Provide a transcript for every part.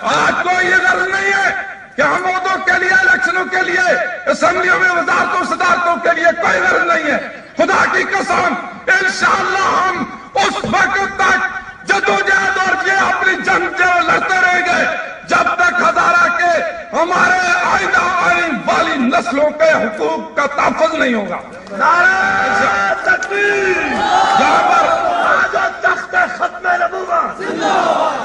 آج کوئی یہ غرض نہیں ہے کہ ہم عہدوں کے لیے، الیکشنوں کے لیے، اسمبلیوں میں وزارتوں صدارتوں کے لیے کوئی غرض نہیں ہے. خدا کی قسم انشاءاللہ ہم اس وقت تک جدوجہد اور یہ اپنی جنگ جو لڑتے رہیں گے جب تک ہزارہ کے ہمارے آئندہ آنے والی نسلوں کے حقوق کا تحفظ نہیں ہوگا. نعرہ تکبیر. یہاں پر تخت ختم نبوت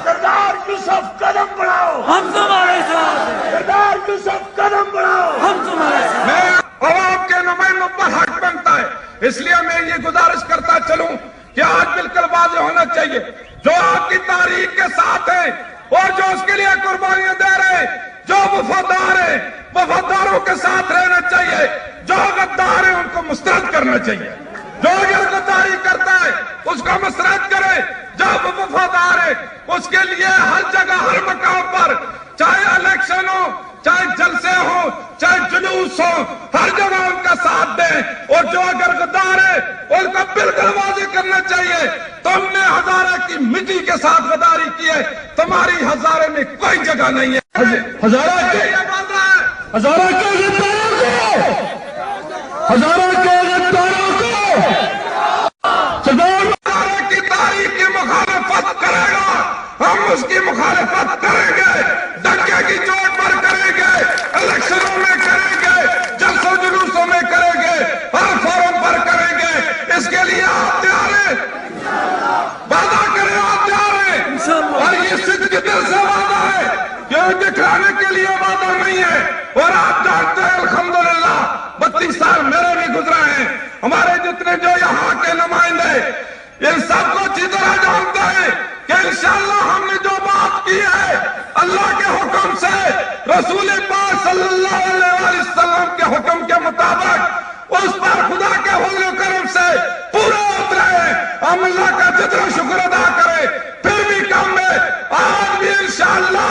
سردار یوسف قدم بڑھاؤ، ہم تمہارے ساتھ، سردار یوسف قدم بڑھاؤ. ہم تمہارے ساتھ. میں عوام کے نمائندوں پر حق بنتا ہے، اس لیے میں یہ گزارش کرتا چلوں کہ آج بالکل واضح ہونا چاہیے جو آپ کی تاریخ کے ساتھ ہیں اور جو اس کے لیے قربانیاں دے رہے ہیں، جو وفادار ہیں وفاداروں کے ساتھ رہنا چاہیے، جو غدار ہیں ان کو مسترد کرنا چاہیے. جو یہ غداری کرتا ہے اس کو مسترد کرے، جو وفادار ہے اس کے لیے ہر جگہ ہر مقام پر چاہے الیکشن ہو، چاہے جلسے ہوں، چاہے جلوس ہو، ہر جگہ ان کا ساتھ دیں. اور جو اگر غدار ہے ان کو بالکل واضح کرنا چاہیے تم نے ہزارہ کی مٹی کے ساتھ غداری کی ہے، تمہاری ہزارے میں کوئی جگہ نہیں ہے. ہزارہ کے غداروں کو ہزارہ کی تاریخ کی مخالفت کرے گا، ہم اس کی مخالفت کریں گے، ڈنکے کی چوٹ پر کریں گے، الیکشنوں میں کریں گے، جلسوں جلوسوں میں کریں گے، ہر فورم پر کریں گے. اس کے لیے آپ تیار ہیں؟ وعدہ کریں آپ تیار ہیں؟ اور یہ صدق کے دل سے وعدہ ہے، یہ دکھانے کے لیے وعدہ نہیں ہے. اور آپ جانتے ہیں الحمدللہ 32 سال میرے بھی گزرے ہیں، ہمارے جتنے جو یہاں کے نمائندے ان سب کو اچھی طرح جانتے ہیں کہ انشاءاللہ ہم نے جو بات کی ہے اللہ کے حکم سے، رسول پاک صلی اللہ علیہ وسلم کے حکم کے مطابق اس پر خدا کے فضل و کرم سے پورا اترے ہیں. ہم اللہ کا جتنا شکر ادا کریں پھر بھی کم ہے. آج بھی انشاءاللہ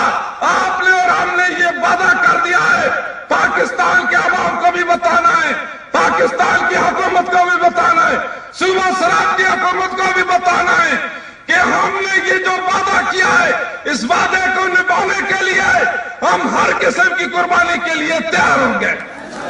آپ نے اور ہم نے یہ وعدہ کر دیا ہے، پاکستان کے عوام کو بھی بتانا ہے، پاکستان کی حکومت کو بھی بتانا ہے، صوبہ سرحد کی حکومت کو بھی بتانا ہے کہ ہم نے یہ جو وعدہ کیا ہے اس وعدے کو نبھانے کے لیے ہم ہر قسم کی قربانی کے لیے تیار ہوں گے.